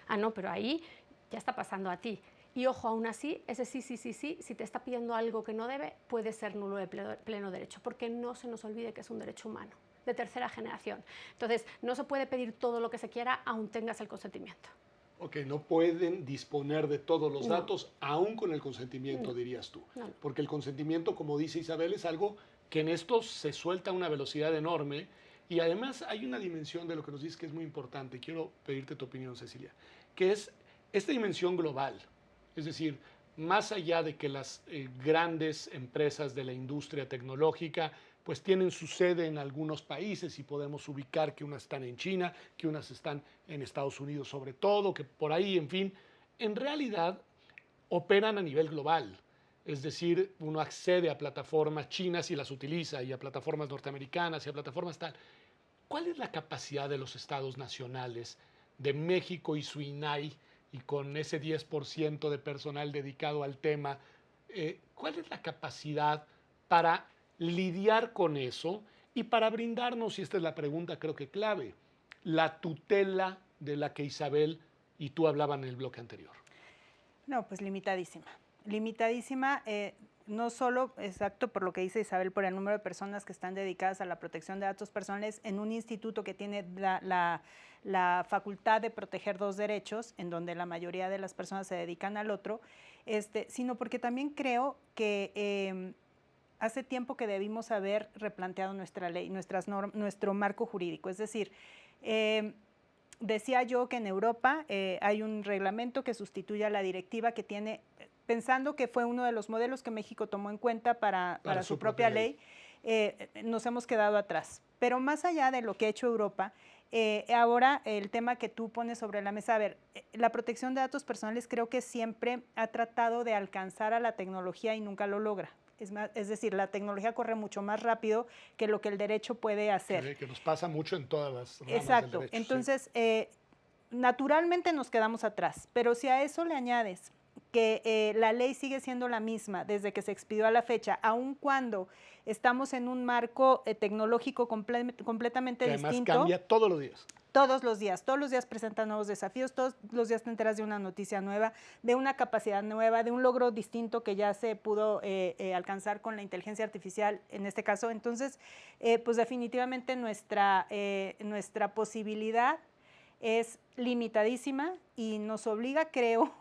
Ah, no, pero ahí ya está pasando a ti. Y ojo, aún así, ese sí, si te está pidiendo algo que no debe, puede ser nulo de pleno derecho, porque no se nos olvide que es un derecho humano, de tercera generación. Entonces, no se puede pedir todo lo que se quiera, aún tengas el consentimiento. Ok, no pueden disponer de todos los datos, aún con el consentimiento, dirías tú. No. Porque el consentimiento, como dice Isabel, es algo que en esto se suelta a una velocidad enorme y además hay una dimensión de lo que nos dices que es muy importante. Quiero pedirte tu opinión, Cecilia, que es esta dimensión global. Es decir, más allá de que las grandes empresas de la industria tecnológica pues tienen su sede en algunos países y podemos ubicar que unas están en China, que unas están en Estados Unidos sobre todo, que por ahí, en fin, en realidad operan a nivel global. Es decir, uno accede a plataformas chinas y las utiliza, y a plataformas norteamericanas y a plataformas tal. ¿Cuál es la capacidad de los estados nacionales, de México y su INAI, y con ese 10% de personal dedicado al tema, cuál es la capacidad para lidiar con eso y para brindarnos, y esta es la pregunta creo que clave, la tutela de la que Isabel y tú hablaban en el bloque anterior? No, pues limitadísima. Limitadísima, no solo, exacto, por lo que dice Isabel, por el número de personas que están dedicadas a la protección de datos personales en un instituto que tiene la facultad de proteger dos derechos, en donde la mayoría de las personas se dedican al otro, sino porque también creo que hace tiempo que debimos haber replanteado nuestra ley, nuestro marco jurídico. Es decir, decía yo que en Europa hay un reglamento que sustituye a la directiva que tiene, pensando que fue uno de los modelos que México tomó en cuenta para su propia ley, nos hemos quedado atrás. Pero más allá de lo que ha hecho Europa, ahora el tema que tú pones sobre la mesa, a ver, la protección de datos personales creo que siempre ha tratado de alcanzar a la tecnología y nunca lo logra. Es decir, la tecnología corre mucho más rápido que lo que el derecho puede hacer. Que nos pasa mucho en todas las ramas Exacto. del derecho. Entonces, naturalmente nos quedamos atrás, pero si a eso le añades que la ley sigue siendo la misma desde que se expidió a la fecha, aun cuando estamos en un marco tecnológico completamente que además distinto. Cambia todos los días. Todos los días presentan nuevos desafíos, todos los días te enteras de una noticia nueva, de una capacidad nueva, de un logro distinto que ya se pudo alcanzar con la inteligencia artificial en este caso. Entonces, pues definitivamente nuestra posibilidad es limitadísima y nos obliga, creo,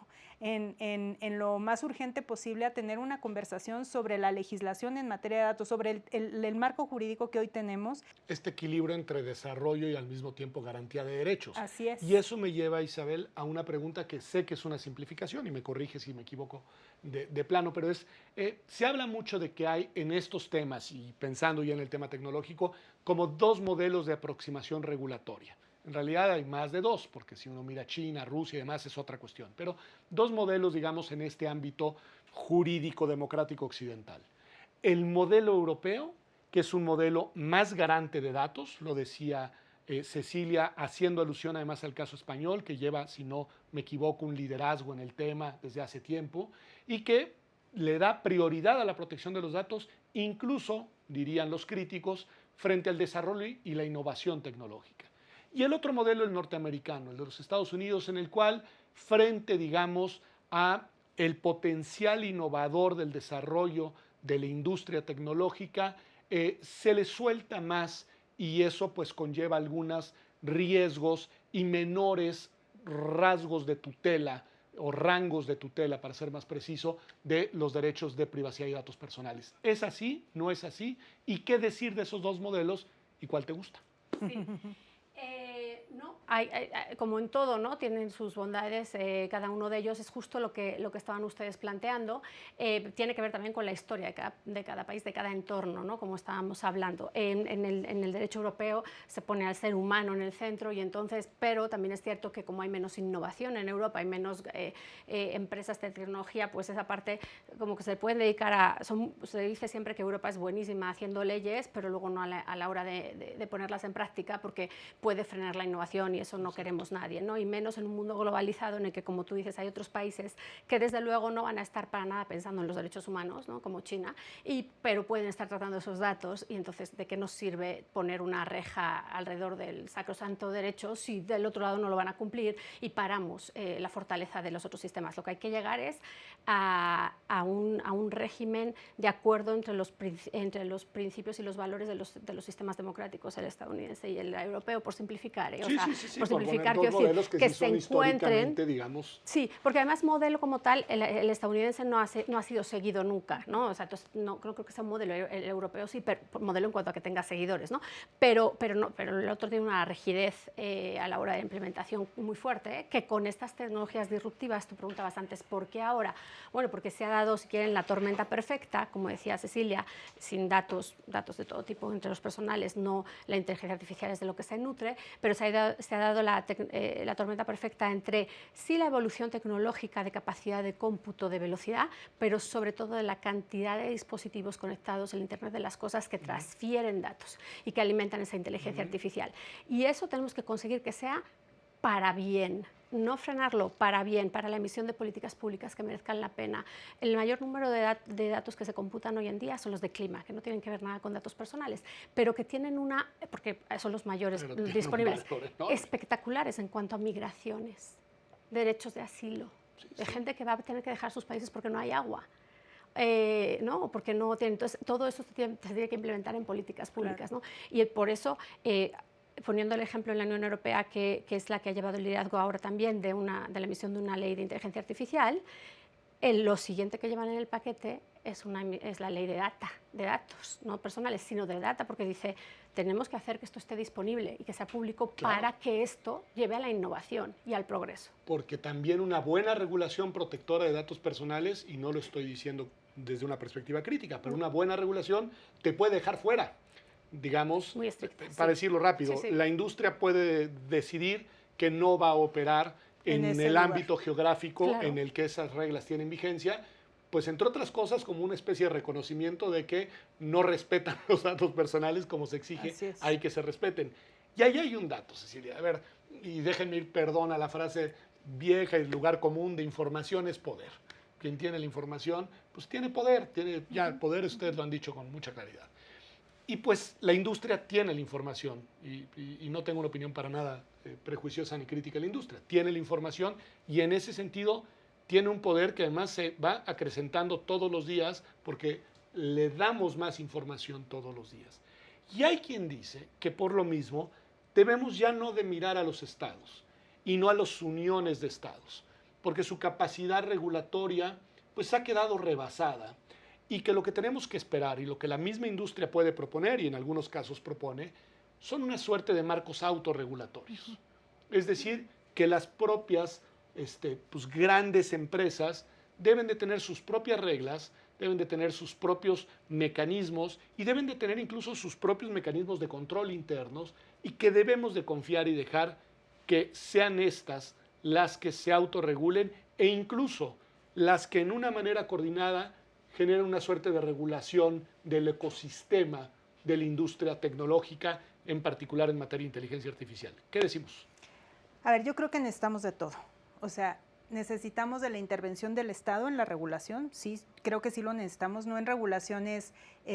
en lo más urgente posible a tener una conversación sobre la legislación en materia de datos, sobre el marco jurídico que hoy tenemos. Este equilibrio entre desarrollo y al mismo tiempo garantía de derechos. Así es. Y eso me lleva, Isabel, a una pregunta que sé que es una simplificación y me corrige si me equivoco de plano, pero se habla mucho de que hay en estos temas, y pensando ya en el tema tecnológico, como dos modelos de aproximación regulatoria. En realidad hay más de dos, porque si uno mira China, Rusia y demás es otra cuestión. Pero dos modelos, digamos, en este ámbito jurídico democrático occidental. El modelo europeo, que es un modelo más garante de datos, lo decía Cecilia, haciendo alusión además al caso español, que lleva, si no me equivoco, un liderazgo en el tema desde hace tiempo, y que le da prioridad a la protección de los datos, incluso, dirían los críticos, frente al desarrollo y la innovación tecnológica. Y el otro modelo, el norteamericano, el de los Estados Unidos, en el cual, frente, digamos, a el potencial innovador del desarrollo de la industria tecnológica, se le suelta más y eso pues conlleva algunos riesgos y menores rasgos de tutela o rangos de tutela, para ser más preciso, de los derechos de privacidad y datos personales. ¿Es así? ¿No es así? ¿Y qué decir de esos dos modelos y cuál te gusta? Sí. No, como en todo, ¿no? Tienen sus bondades, cada uno de ellos. Es justo lo que estaban ustedes planteando. Tiene que ver también con la historia de cada país, de cada entorno, ¿no? Como estábamos hablando. En el derecho europeo se pone al ser humano en el centro, y entonces, pero también es cierto que como hay menos innovación en Europa, hay menos empresas de tecnología, pues esa parte como que se pueden dedicar se dice siempre que Europa es buenísima haciendo leyes, pero luego no a la hora de ponerlas en práctica, porque puede frenar la innovación, y eso no queremos nadie, ¿no? Y menos en un mundo globalizado en el que, como tú dices, hay otros países que desde luego no van a estar para nada pensando en los derechos humanos, ¿no? Como China, pero pueden estar tratando esos datos, y entonces ¿de qué nos sirve poner una reja alrededor del sacrosanto derecho si del otro lado no lo van a cumplir y paramos la fortaleza de los otros sistemas? Lo que hay que llegar es a un régimen de acuerdo entre los principios y los valores de los sistemas democráticos, el estadounidense y el europeo, por simplificar. Sí, por simplificar, quiero decir, que se encuentren, digamos. Sí, porque además modelo como tal, el estadounidense no ha sido seguido nunca, ¿no? O sea, entonces, no creo que sea un modelo, el europeo sí, pero modelo en cuanto a que tenga seguidores, ¿no? Pero el otro tiene una rigidez a la hora de implementación muy fuerte, ¿eh? Que con estas tecnologías disruptivas, tú preguntabas antes, ¿por qué ahora? Bueno, porque se ha dado, si quieren, la tormenta perfecta, como decía Cecilia, sin datos de todo tipo entre los personales, no la inteligencia artificial es de lo que se nutre, pero se ha dado la tormenta perfecta entre sí la evolución tecnológica de capacidad de cómputo, de velocidad, pero sobre todo de la cantidad de dispositivos conectados, el Internet de las cosas, que transfieren datos y que alimentan esa inteligencia artificial. Y eso tenemos que conseguir que sea para bien, no frenarlo, para bien, para la emisión de políticas públicas que merezcan la pena. El mayor número de datos que se computan hoy en día son los de clima, que no tienen que ver nada con datos personales, pero que tienen porque son los mayores disponibles, espectaculares en cuanto a migraciones, derechos de asilo, de gente que va a tener que dejar sus países porque no hay agua. ¿No? Porque no tienen. Entonces, todo eso se tiene que implementar en políticas públicas, claro, ¿no? Y por eso, poniendo el ejemplo en la Unión Europea, que es la que ha llevado el liderazgo ahora también de la emisión de una ley de inteligencia artificial, lo siguiente que llevan en el paquete es la ley de datos, no personales, sino de data, porque dice, tenemos que hacer que esto esté disponible y que sea público, claro, para que esto lleve a la innovación y al progreso. Porque también una buena regulación protectora de datos personales, y no lo estoy diciendo desde una perspectiva crítica, pero una buena regulación te puede dejar fuera. Digamos, muy estricta, para decirlo rápido, la industria puede decidir que no va a operar en el ámbito geográfico, claro, en el que esas reglas tienen vigencia, pues entre otras cosas como una especie de reconocimiento de que no respetan los datos personales como se exige, hay que se respeten. Y ahí hay un dato, Cecilia, a ver, y déjenme ir, perdón, a la frase vieja y lugar común de información es poder. Quien tiene la información, pues tiene poder, ya el poder ustedes lo han dicho con mucha claridad. Y pues la industria tiene la información, y no tengo una opinión para nada prejuiciosa ni crítica de la industria, tiene la información, y en ese sentido tiene un poder que además se va acrecentando todos los días porque le damos más información todos los días. Y hay quien dice que por lo mismo debemos ya no de mirar a los estados y no a las uniones de estados, porque su capacidad regulatoria pues ha quedado rebasada, y que lo que tenemos que esperar y lo que la misma industria puede proponer, y en algunos casos propone, son una suerte de marcos autorregulatorios. Es decir, que las propias pues grandes empresas deben de tener sus propias reglas, deben de tener sus propios mecanismos y deben de tener incluso sus propios mecanismos de control internos, y que debemos de confiar y dejar que sean estas las que se autorregulen, e incluso las que en una manera coordinada generen una suerte de regulación del ecosistema de la industria tecnológica, en particular en materia de inteligencia artificial. ¿Qué decimos? A ver, yo creo que necesitamos de todo. O sea, necesitamos de la intervención del Estado en la regulación, sí, creo que sí lo necesitamos, no en regulaciones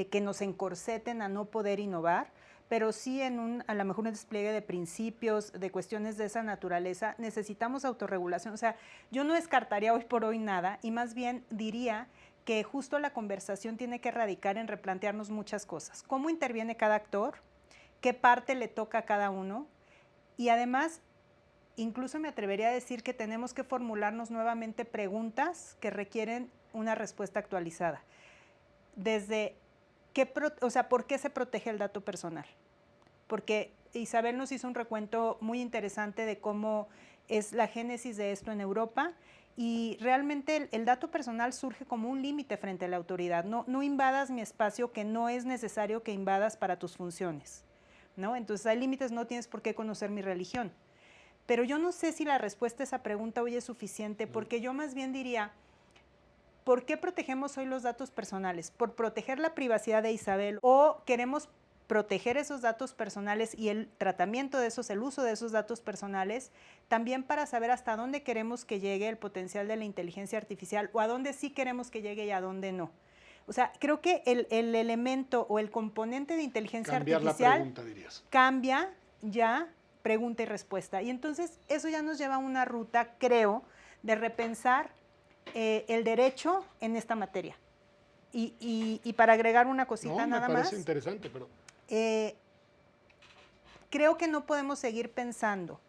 que nos encorseten a no poder innovar, pero sí en a lo mejor un despliegue de principios, de cuestiones de esa naturaleza. Necesitamos autorregulación. O sea, yo no descartaría hoy por hoy nada, y más bien diría que justo la conversación tiene que radicar en replantearnos muchas cosas. ¿Cómo interviene cada actor? ¿Qué parte le toca a cada uno? Y además, incluso me atrevería a decir que tenemos que formularnos nuevamente preguntas que requieren una respuesta actualizada. Desde, ¿por qué se protege el dato personal? Porque Isabel nos hizo un recuento muy interesante de cómo es la génesis de esto en Europa. Y realmente el dato personal surge como un límite frente a la autoridad. No invadas mi espacio que no es necesario que invadas para tus funciones, ¿no? Entonces hay límites, no tienes por qué conocer mi religión. Pero yo no sé si la respuesta a esa pregunta hoy es suficiente, porque yo más bien diría, ¿por qué protegemos hoy los datos personales? ¿Por proteger la privacidad de Isabel o queremos proteger esos datos personales y el tratamiento de esos, el uso de esos datos personales, también para saber hasta dónde queremos que llegue el potencial de la inteligencia artificial o a dónde sí queremos que llegue y a dónde no? O sea, creo que el elemento o el componente de inteligencia artificial la pregunta, dirías. Cambia ya pregunta y respuesta. Y entonces eso ya nos lleva a una ruta, creo, de repensar el derecho en esta materia. Y para agregar una cosita nada más. Me parece interesante, pero... creo que no podemos seguir pensando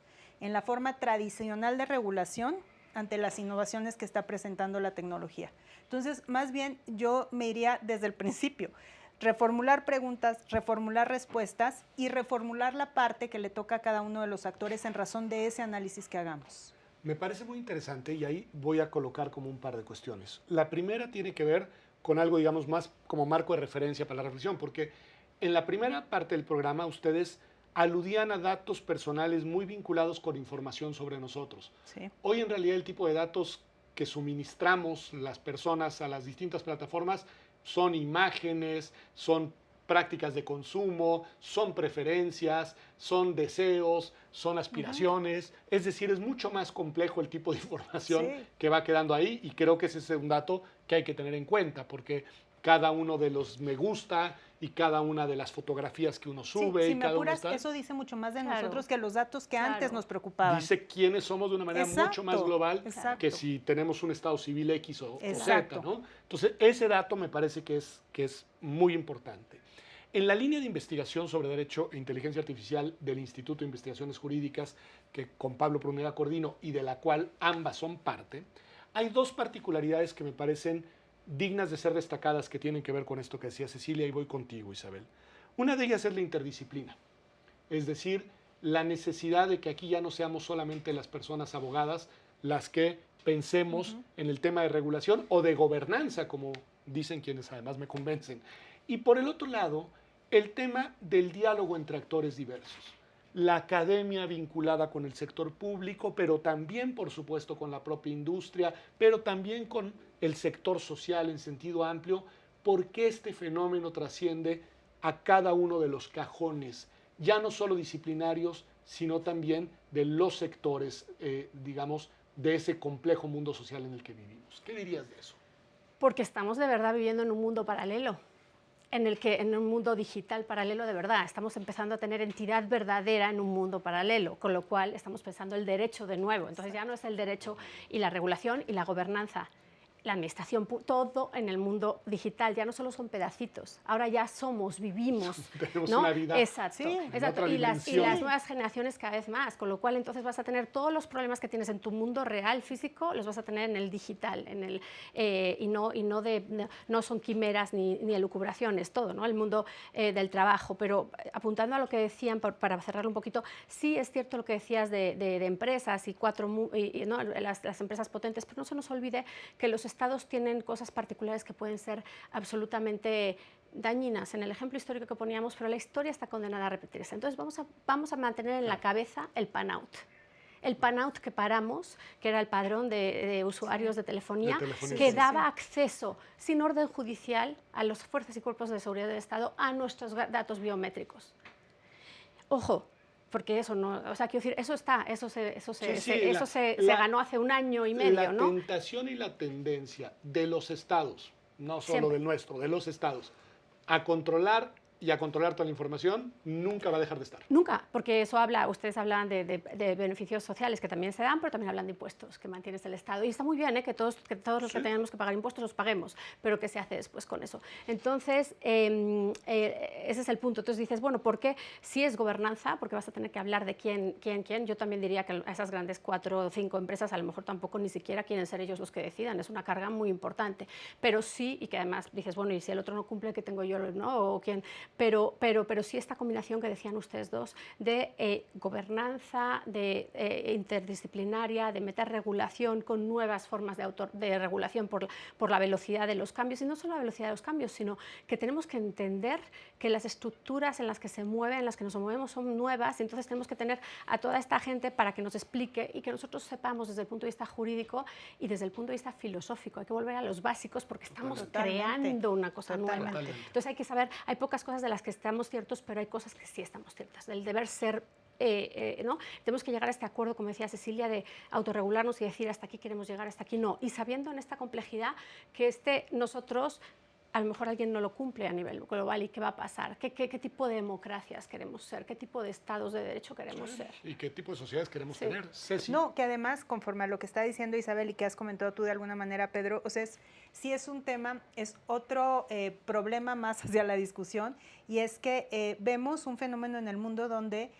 en la forma tradicional de regulación ante las innovaciones que está presentando la tecnología. Entonces, más bien yo me iría desde el principio, reformular preguntas, reformular respuestas y reformular la parte que le toca a cada uno de los actores en razón de ese análisis que hagamos. Me parece muy interesante y ahí voy a colocar como un par de cuestiones. La primera tiene que ver con algo, digamos, más como marco de referencia para la reflexión, porque en la primera parte del programa ustedes aludían a datos personales muy vinculados con información sobre nosotros. Sí. Hoy en realidad el tipo de datos que suministramos las personas a las distintas plataformas son imágenes, son prácticas de consumo, son preferencias, son deseos, son aspiraciones. Es decir, es mucho más complejo el tipo de información que va quedando ahí y creo que ese es un dato que hay que tener en cuenta porque cada uno de los me gusta y cada una de las fotografías que uno sube. Sí, y si me cada apuras, uno eso dice mucho más de nosotros que los datos que antes nos preocupaban. Dice quiénes somos de una manera mucho más global que si tenemos un estado civil X o Z, ¿no? Entonces, ese dato me parece que es muy importante. En la línea de investigación sobre Derecho e Inteligencia Artificial del Instituto de Investigaciones Jurídicas, que con Pablo Pruneda coordino y de la cual ambas son parte, hay dos particularidades que me parecen dignas de ser destacadas que tienen que ver con esto que decía Cecilia, y voy contigo, Isabel. Una de ellas es la interdisciplina, es decir, la necesidad de que aquí ya no seamos solamente las personas abogadas las que pensemos en el tema de regulación o de gobernanza, como dicen quienes además me convencen. Y por el otro lado, el tema del diálogo entre actores diversos. La academia vinculada con el sector público, pero también, por supuesto, con la propia industria, pero también con el sector social en sentido amplio, porque este fenómeno trasciende a cada uno de los cajones, ya no solo disciplinarios, sino también de los sectores, digamos, de ese complejo mundo social en el que vivimos. ¿Qué dirías de eso? Porque estamos de verdad viviendo en un mundo paralelo. En un mundo digital paralelo de verdad. Estamos empezando a tener entidad verdadera en un mundo paralelo, con lo cual estamos pensando el derecho de nuevo. Entonces ya no es el derecho y la regulación y la gobernanza, la administración, todo en el mundo digital. Ya no solo son pedacitos, ahora ya somos, vivimos. Tenemos ¿no? una vida. Exacto, Sí, exacto. Y las nuevas generaciones cada vez más, con lo cual entonces vas a tener todos los problemas que tienes en tu mundo real, físico, los vas a tener en el digital, y no son quimeras ni elucubraciones, todo, ¿no? El mundo del trabajo. Pero apuntando a lo que decían, para cerrarlo un poquito, sí es cierto lo que decías de empresas y ¿no? las empresas potentes, pero no se nos olvide que los estados tienen cosas particulares que pueden ser absolutamente dañinas en el ejemplo histórico que poníamos, pero la historia está condenada a repetirse. Entonces vamos a mantener en la cabeza el pan-out. El pan-out que paramos, que era el padrón de usuarios de telefonía, que daba acceso sin orden judicial a las fuerzas y cuerpos de seguridad del Estado a nuestros datos biométricos. Ojo, porque eso no, o sea, quiero decir, eso se ganó hace un año y medio, ¿no? La tentación y la tendencia de los estados, no solo del nuestro, de los estados, a controlar y a controlar toda la información, nunca va a dejar de estar. Nunca, porque eso ustedes hablan de beneficios sociales que también se dan, pero también hablan de impuestos que mantiene el Estado. Y está muy bien, que todos los que tenemos que pagar impuestos los paguemos, pero ¿qué se hace después con eso? Entonces, ese es el punto. Entonces dices, bueno, ¿por qué? Si es gobernanza, porque vas a tener que hablar de quién. Yo también diría que a esas grandes 4 o 5 empresas a lo mejor tampoco ni siquiera quieren ser ellos los que decidan. Es una carga muy importante. Pero sí, y que además dices, bueno, y si el otro no cumple, ¿qué tengo yo? ¿No? O quién. pero sí esta combinación que decían ustedes dos de gobernanza, de interdisciplinaria, de meter regulación con nuevas formas de regulación por la velocidad de los cambios, y no solo la velocidad de los cambios, sino que tenemos que entender que las estructuras en las que se mueven, en las que nos movemos son nuevas, y entonces tenemos que tener a toda esta gente para que nos explique y que nosotros sepamos desde el punto de vista jurídico y desde el punto de vista filosófico. Hay que volver a los básicos porque estamos creando una cosa nueva. Entonces hay que saber, hay pocas cosas de las que estamos ciertos, pero hay cosas que sí estamos ciertas. Del deber ser, ¿no? Tenemos que llegar a este acuerdo, como decía Cecilia, de autorregularnos y decir hasta aquí queremos llegar, hasta aquí no. Y sabiendo en esta complejidad que nosotros, a lo mejor alguien no lo cumple a nivel global, ¿y qué va a pasar? ¿Qué tipo de democracias queremos ser? ¿Qué tipo de estados de derecho queremos ser? ¿Y qué tipo de sociedades queremos tener? Ceci. No, que además, conforme a lo que está diciendo Isabel y que has comentado tú de alguna manera, Pedro, o sea, sí es un tema, es otro problema más hacia la discusión, y es que vemos un fenómeno en el mundo donde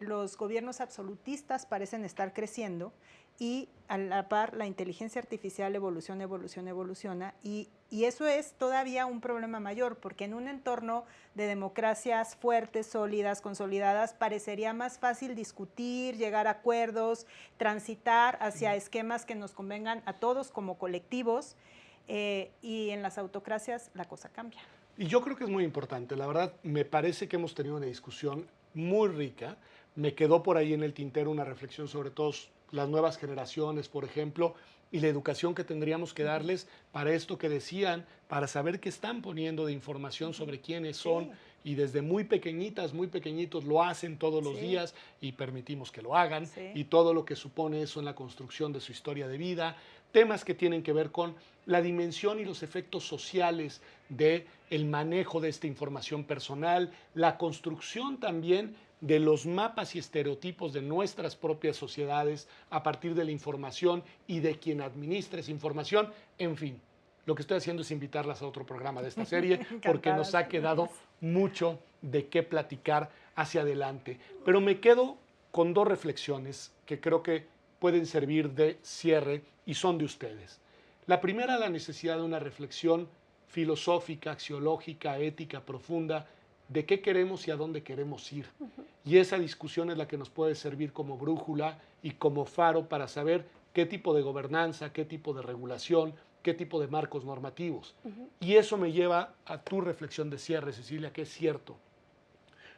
los gobiernos absolutistas parecen estar creciendo, y a la par la inteligencia artificial evoluciona, y eso es todavía un problema mayor, porque en un entorno de democracias fuertes, sólidas, consolidadas, parecería más fácil discutir, llegar a acuerdos, transitar hacia esquemas que nos convengan a todos como colectivos, y en las autocracias la cosa cambia. Y yo creo que es muy importante, la verdad me parece que hemos tenido una discusión muy rica, me quedó por ahí en el tintero una reflexión sobre todas las nuevas generaciones, por ejemplo, y la educación que tendríamos que darles para esto que decían, para saber qué están poniendo de información sobre quiénes son, y desde muy pequeñitas, muy pequeñitos lo hacen todos los días y permitimos que lo hagan, y todo lo que supone eso en la construcción de su historia de vida, temas que tienen que ver con la dimensión y los efectos sociales del manejo de esta información personal, la construcción también de los mapas y estereotipos de nuestras propias sociedades a partir de la información y de quien administra esa información. En fin, lo que estoy haciendo es invitarlas a otro programa de esta serie porque nos ha quedado mucho de qué platicar hacia adelante. Pero me quedo con dos reflexiones que creo que pueden servir de cierre y son de ustedes. La primera, la necesidad de una reflexión filosófica, axiológica, ética profunda de qué queremos y a dónde queremos ir. Y esa discusión es la que nos puede servir como brújula y como faro para saber qué tipo de gobernanza, qué tipo de regulación, qué tipo de marcos normativos. Y eso me lleva a tu reflexión de cierre, Cecilia, que es cierto.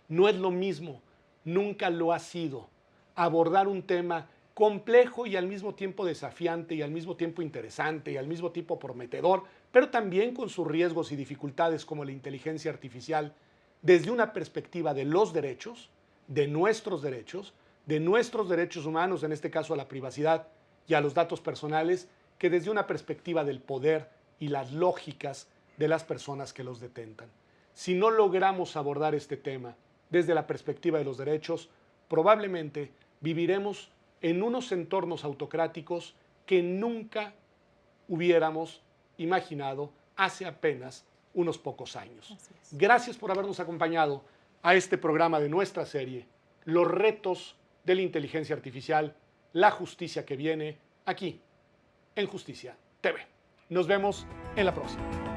No es lo mismo, nunca lo ha sido, abordar un tema complejo y al mismo tiempo desafiante y al mismo tiempo interesante y al mismo tiempo prometedor, pero también con sus riesgos y dificultades como la inteligencia artificial, desde una perspectiva de los derechos, de nuestros derechos humanos, en este caso a la privacidad y a los datos personales, que desde una perspectiva del poder y las lógicas de las personas que los detentan. Si no logramos abordar este tema desde la perspectiva de los derechos, probablemente viviremos en unos entornos autocráticos que nunca hubiéramos imaginado hace apenas unos pocos años. Gracias por habernos acompañado a este programa de nuestra serie, Los retos de la inteligencia artificial, la justicia que viene, aquí en Justicia TV. Nos vemos en la próxima.